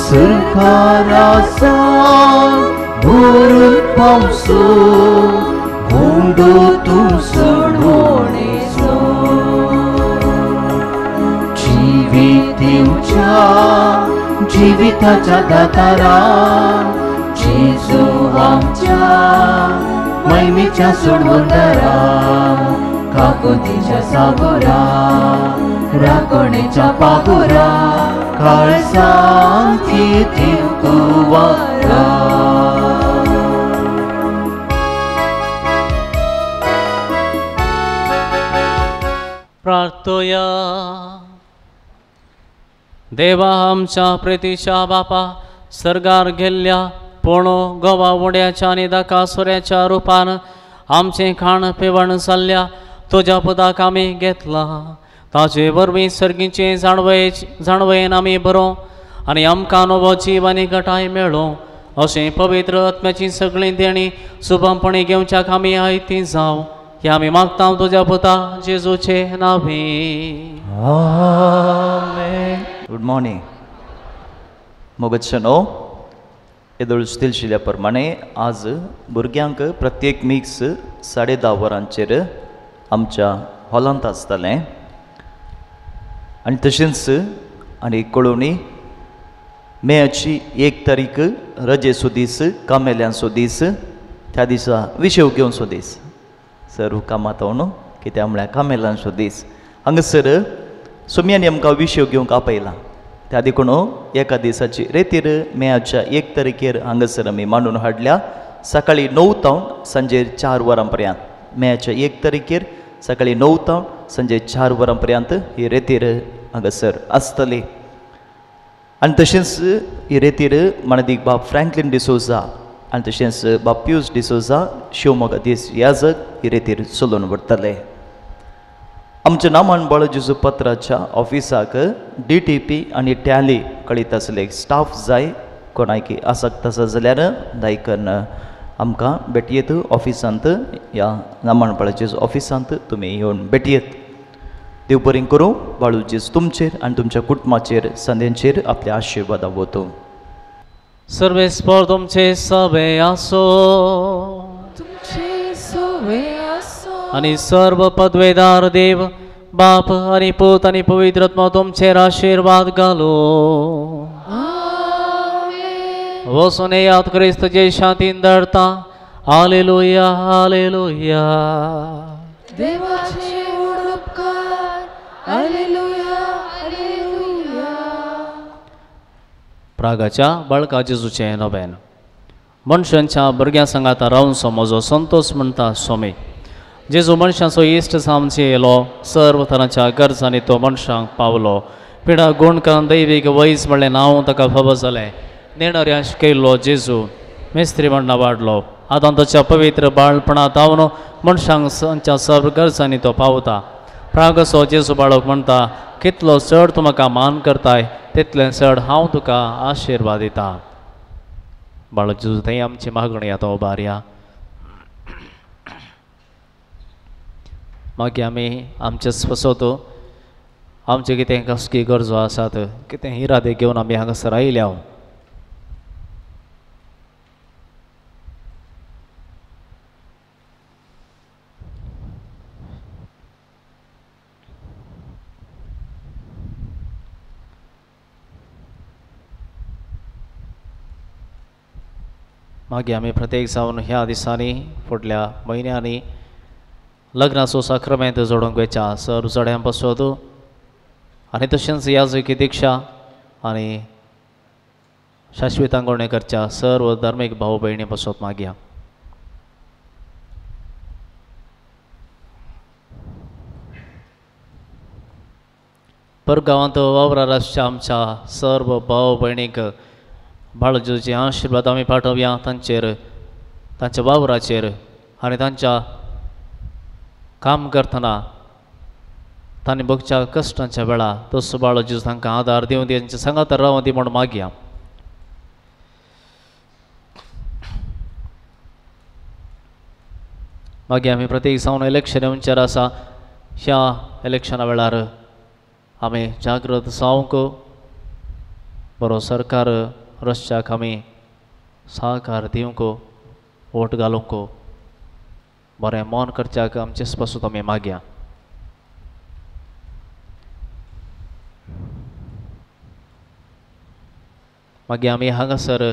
सरकाराचा भरून पावसो भोंडो तू सोडवणेचो जिविताच्या दातारा जेजू आमच्या महिमेच्या सोडवंतरा काकुतीच्या सागोरा राखणेच्या पागोरा काळजाची देव कुवारा प्रार्थोया. देवा आमच्या प्रितीच्या बापा सर्गार गेल्ल्या पोणो गोवा वड्याच्या आणि दाकासुऱ्याच्या रूपान आमचे खाण पिवण जाल्ल्या तुझ्या पदाक आमी घेतला ताचे वरवीं सर्गीचे जाणवेन आमी बरो आनी आमकां नवो जीव आनी घटाय मेळो अशें पवित्र आत्म्याची सगळी देणी सुभमपणी घेवच्याक आमी आयती जावं हे आमी मागता तुझ्या पुता जेजूचे नांवी. आमेन. Good morning. मोगतशनो येदोळ दिलशिल्ल्या प्रमाणे आज भुरग्यांक प्रत्येक मिक्स 10:30 वरांचेर आमच्या हॉलांत आसतलें आनी तशेंच आनी कळोवणी मेची 1 तारीख रजेचो दीस कामेल्यांचो दीस त्या दिसा विशेव घेवचो दीस सर्व कामात न्हू कित्याक म्हळ्यार कामेल्यांचो दीस हांगासर सोम्यांनी आमकां विशेव घेवंक आपयला त्या देखून एका दिसाची रेतीर मेच्या 1 तारखेर हांगासर आमी मांडून हाडल्या सकाळी 9 तावन सांजे 4 वरां पर्यंत मेच्या 1 तारखेर सकाळी 9 तावन सांजे 4 वरां पर्यंत ही रेतीर हांगासर आसतली आनी तशेंच ही रेतीर माणदीक बाब फ्रँकलिन डिसोजा आनी तशेंच बाब पियूस डिसोजा शिवमोगा दीस याजक ही रेतीर चलोवन व्हरतले. आमच्या नामान बाळजेजू पत्राच्या ऑफिसाक DTP आनी टॅली कळीत आसले स्टाफ जाय कोणाकी आसक्त आसा जाल्यार दायकन आमकां भेटयेत ऑफिसांत ह्या नामान बाळजेजू ऑफिसांत तुमी येवन भेटयेत. देव बरें करूं बाळूजेज तुमचेर आनी तुमच्या कुटुंबाचेर संदेंचेर आपल्या आशिर्वाद वतो. सर्वेस्पर तुमचे सवे आसो आणि सर्व पदवेदार देव बाप आणि पूत आणि पवित्र आत्मा तुमचेर आशीर्वाद घालो. वसून याद क्रिस्त जे शांतीन धरता. Hallelujah hallelujah. देवाचे उपकार. Hallelujah hallelujah. प्रागाच्या बाळका जेजूचे नोवेन मनशांच्या भुरग्यां सांगाता रावन समजो संतोष म्हणटा सोमी जेजू मनशांचो इश्ट सामचे येयलो सर्व तरांच्या गरजांनी तो मनशांक पावलो पिडा गुण करून दैवीक वैस म्हणलें नांव ताका खबर जालें नेणाऱ्या शिकयल्लो जेजू मेस्त्री म्हणना वाडलो आतां ताच्या पवित्र बाळपणांत हांव मनशांक तांच्या सर्व गरजांनी तो पावता प्रागसो जेजू बाळक म्हणटा कितलो चड तूं म्हाका मान करताय तितलें चड हांव तुका आशिर्वाद दिता. बाळक जेजू थंय आमची मागणी आतां उबारया. मागीर आमी आमचे स्वसोत आमचे कितें कसकी गरजो आसात कितें इरादे घेवन आमी हांगासर आयल्या मागे आमी प्रत्येक जावन ह्या दिसांनी फुडल्या म्हयन्यांनी लग्नाचो साक्रमेंत जोडूंक वेचा सर चड्यां बसोत आनी तशेंच याजकी दिक्षा आनी शाश्वितांगोणे करच्या सर्व धार्मीक भाव भयणी बसोत मागया. परगांवांत वावरार आसच्या आमच्या सर्व भाव भयणीक बाळजूचे आशिर्वाद आमी पाठोवया तांचेर, तांच्या वावराचेर आनी तांच्या काम करतना तांणी भोगच्या कश्टांच्या वेळा तसो बाळजू तांकां आदार दिवन तांच्या सांगात रावं दी म्हूण मागया. मागीर आमी प्रत्येक जावन इलेक्शन येवंचेर आसा. ह्या इलेक्शना वेळार आमी जागृत जावंक बरो सरकार रचच्याक आमी सहकार दिवंक वोट घालूंक बरें मन करच्याक आमचेच पासून आमी मागया. मागीर आमी हांगासर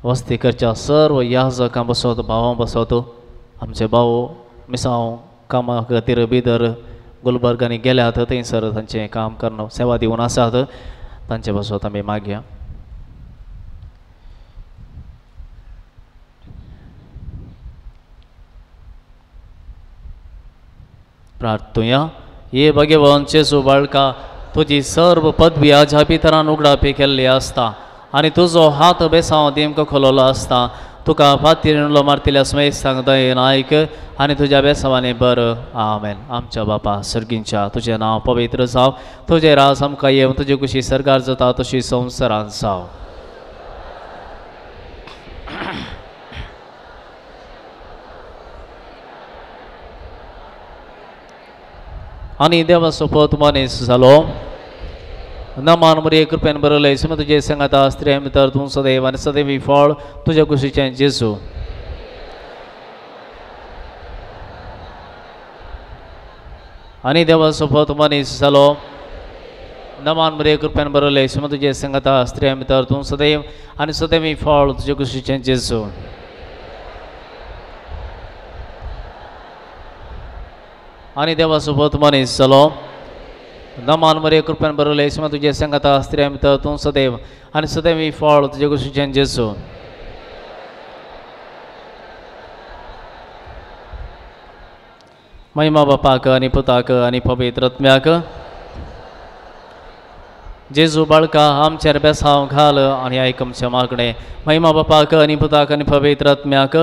वस्ती करच्या सर्व याजकां बसत भावां बसत आमचे भाव मिसांव कामा खातीर बिदर गुलबर्गांनी गेल्यात थंयसर तांचें काम करून सेवा दिवन आसात तांचे बसत आमी मागया. प्रार्थुया. ये भगवान जेजू बाळका तुजी सर्व पदवी आज्या पितरान उगडापी केल्ली आसता आनी तुजो हात बेसांव दिमको खोलोलो आसता. तुका फातीर मारतिल्या स्मेस्तांक दयेन आयक आनी तुज्या बेसांवांनी बर. आमेन. आमच्या बापा सर्गींच्या तुजें नांव पवित्र जाव. तुजें राज आमकां येवं. तुजी कुशी सरकार जाता तशी संवसारांत जाव. आनी देवाचो पोत मनीस जालो. नमान मरे कृपेन बरयलें सुमा तुजे सांगाता स्त्रियां भितर तूं सदैव आनी सदैवी फळ तुज्या कुशीचें जेजू. आनी देवाचो पोत मनीस जालो. नमान मरे कृपेन बरयलें सुमा तुजे सांगाता स्त्रियां भितर तूं सदैव आनी सदैवी फळ तुज्या कुशीचें जेजू. आनी देवाचो पोत मनीस जालो. नमान मरे कृपेन बरयलें सुमा तुजे सांगाता स्त्रियां भितर तूं सदैव आनी सदैवी फळ तुज्या कुशीचें जेजू. महिमा बापाक आनी पुताक आनी पवित्र आत्म्याक. जेजू बाळका आमचेर बेसांव घाल आनी आयक आमचें मागणें. महिमा बापाक आनी पुताक आनी पवित्र आत्म्याक.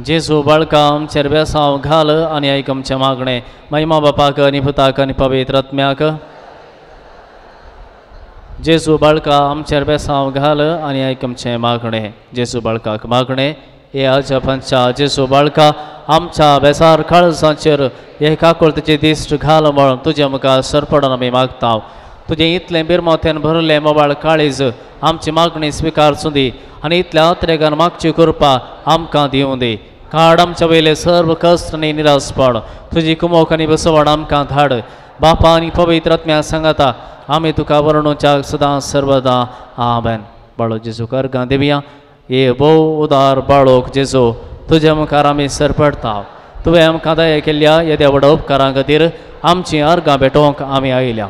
जेजू बाळका आमचेर बेसांव घाल आनी आयक आमचें मागणें. महिमा बापाक आनी पुताक आनी पवित्र आत्म्याक. जेजू बाळका आमचेर बेसांव घाल आनी आयक आमचें मागणें. जेजू बाळकाक मागणें. हे आजा पंचा जेजू बाळका आमच्या बेसार काळजाचेर हे काकुळतेचे दिश्ट घाल म्हण तुजे मुखार सरपडून आमी मागता. तुजें इतलें बिरमोतेन भरलें मोबाळ काळीज आमची मागणी स्विकारचूं दी आनी इतल्या आत्रेगान मागची कृपा आमकां दिवं दी. काड आमच्या वयले सर्व कश्ट आनी निरासपण तुजी कुमोक आनी बसवण आमकां धाड. बापा आनी पवित्र आत्म्या सांगाता आमी तुका वर्णुच्या सदां सर्वदा. आमेन. बाळो जेजू करगां देवया. हे भोव उदार बाळोक जेजू तुज्या मुखार आमी सरपडटा. तुवें आमकां दया केल्ल्या येद्या व्हड उपकारां खातीर आमची अर्गां भेटोवंक आमी आयल्या.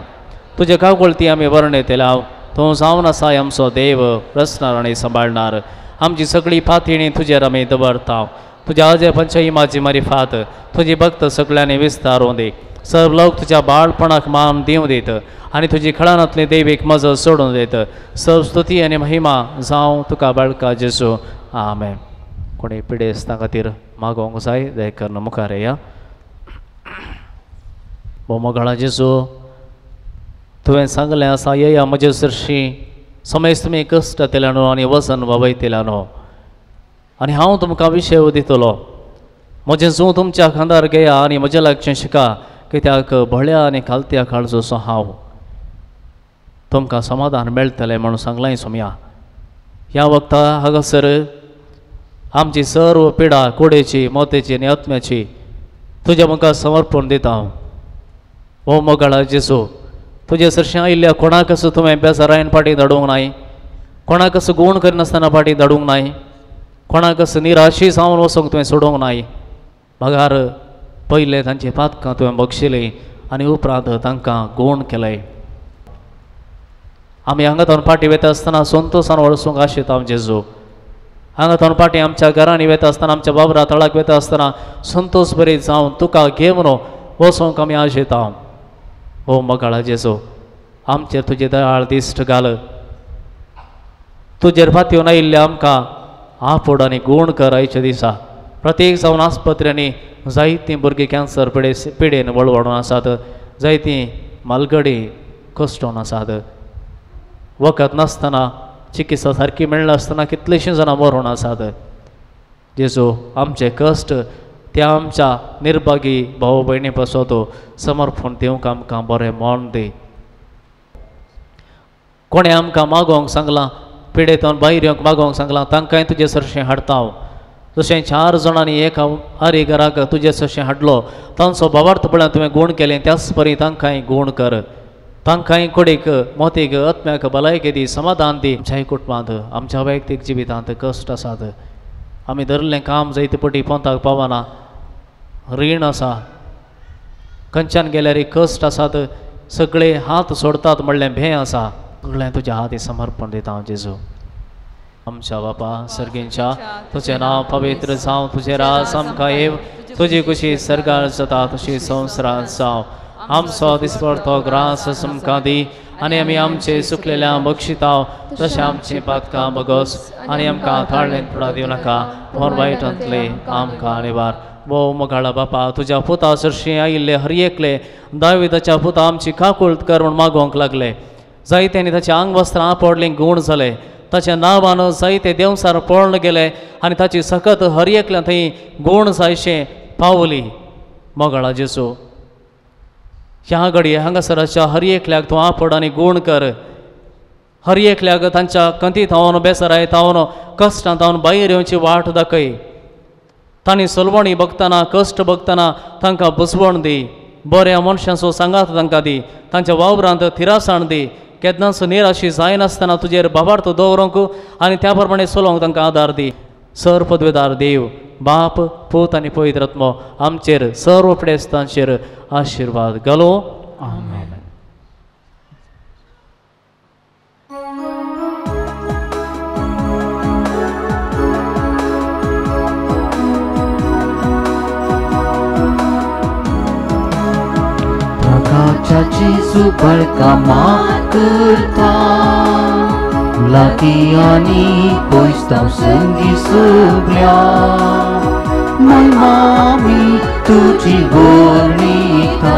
तुजे काकुळती आमी वर्णयतल्या. तूं जावन आसा आमचो देव रचणार आनी सांबाळणार. आमची सगळी फातीणी तुजेर आमी दवरता. तुज्या अजय पंचही म्हाजी मारिफात तुजी भक्त सगळ्यांनी विस्तारूं दी. सर्व लोक तुज्या बाळपणाक मान दिवं दीत आनी तुजी खळांतली दैवीक मजत सोडून दीत. सर्व स्तुती आनी महिमा जावं तुका बाळका जेजू. आमेन. कोणी पिडेस्तां खातीर मागोवंक जाय दया करून मुखार येया. मोगाळा जेजू तुवें सांगलें आसा येया म्हजे सरशी समेज तुमी कश्ट दिल्या न्हू आनी वजन ववयतल्या न्हू आनी हांव तुमकां विशय दितलो. म्हजें जूं तुमच्या खांदार घेया आनी म्हजें लागचें शिका कित्याक भळ्या आनी खालत्या काळजोचो हांव. तुमकां समाधान मेळटलें म्हणून सांगलें सोम्या. ह्या वक्ता हांगासर आमची सर्व पिडा कुडेची मोतेची आनी आत्म्याची तुज्या मुखार समर्पण दिता हांव. ओ मोगाळा जेजू तुजे सरशी आयिल्ल्या कोणाक तुवें बेजारायन पाटी धाडूंक नाय. कोणाक असं गुण करिनासतना फाटी धाडूंक नाय, कोणाक असं निराशी जावन वचोंक तुवें सोडूंक नाय. भागार पयले तांचे पातकां तुवें बक्षिलें आनी उपरांत तांकां गुण केलें. आमी हांगा थावन फाटी वयता आसतना संतोशान वळसूंक आशेता हांव जेजू. हांगा थावन फाटी आमच्या घरांनी वयता आसतना आमच्या बाबरा तळाक वयता आसतना संतोश बरी जावन तुका घेवन वचोंक आमी आशेता. ओ मोगाळा जेजू, आमचेर तुजे दयाळ दिश्ट घाल. तुजेर फात्यो आयिल्ले आमकां आपोड आनी गूण कर. आयच्या दिसा प्रत्येक जावन आस्पत्र्यांनी जायतीं भुरगीं कॅन्सर पिडेन वळवडून आसात, जायतीं मालगडी कश्टून आसात. वखद नासतना चिकित्सा सारकी मेळनासतना कितलींशीं जाणां मरून आसात. जेजू, आमचे कश्ट त्या आमच्या निर्भागी भाव भयणी पासो तूं समर्पण दिवंक आमकां बरें मोन दी. कोणें आमकां मागोवंक सांगलां, पिडेतून भायर येवंक मागोवंक सांगलां, तांकांय तुजे सरशें हाडता हांव. जशें 4 जाणांनी एका आरी घराक तुजे सरशें हाडलो, तांचो भावार्थपणान तुवें गूण केलें, त्याच परी तांकांय गूण कर. तांकांय कुडीक मोतीक आत्म्याक भलायकी दी, समाधान दी. आमच्याय कुटुंबांत आमच्या वैयक्तीक जिवितांत कश्ट आसात. आमी धरलें काम जायते पटी पोंताक पावना, रीण आसा, खंयच्यान गेल्यार कश्ट आसात, सगळे हात सोडतात म्हणलें भंय आसा. सगळें तुज्या हाती समर्पण दिता हांव जेजू. आमच्या बापा सर्गींच्या, तुजें नांव पवित्र जावं, तुजें राज आमकां येव, तुजी कुशी सर्गार जाता तशी संवसारांत जावं. आमचो दिसभर तो ग्रास आमकां दी, आनी आमी आमचे सुकलेल्या बक्षिता तशें आमची पातकां बगोस, आनी आमकां थाळ्ळेंत पडा दिवं नाका, पण वायटांतले आमकां निवार. वो मोगाळा बापा, तुज्या पुता सरशीं आयिल्ले हर एकले दाविदाच्या पुता आमची काकूळट कर म्हूण मागोवंक लागले. जायत्यांनी ताचे आंग वस्त्रां पडलीं गूण जाले, ताच्या नांवान जायते देवसार पळोवन गेले, आनी ताची सकत हर एकल्या थंय गूण जायशें पावली. मोगाळा जेजू, ह्या घडये हांगासराच्या हर एकल्याक तूं आपड आनी गूण कर. हर एकल्याक तांच्या कंतीत हांवन बेसरायत हांवन कश्टांत हांवन भायर येवची वाट दाखय. तांणी सलवणी बगतना कश्ट बगतना तांकां बुजवण दी. बऱ्या मनशांचो सांगात तांकां दी, तांच्या वावरांत थिरासाण दी. केन्नाच निराशी जायनासतना तुजेर बाबार्थ दवरूंक आनी त्या प्रमाणे चलोवंक तांकां आदार दी. सर पदवेदार देव, बाप, पूत आनी पवित्र आत्मो आमचेर सर्व प्रेस्तांचेर आशिर्वाद घालो. आमेन. प्रकाशा जेजू बळका मात करता, लागी आनी पयस्तांव संगी सगळ्या महिमामी तुजी वर्णिता.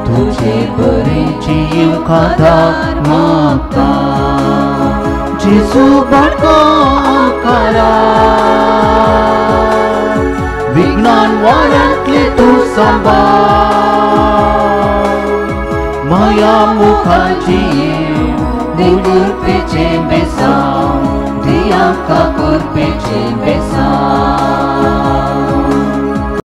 तुजे बरेची येवखादा मागता, जेजू बळका कारा विज्ञान वाड्यांतले तूं सांबाळ. माया मुखाची निगुरपेचे बेसांव, दियांका करपेचे बेसांव.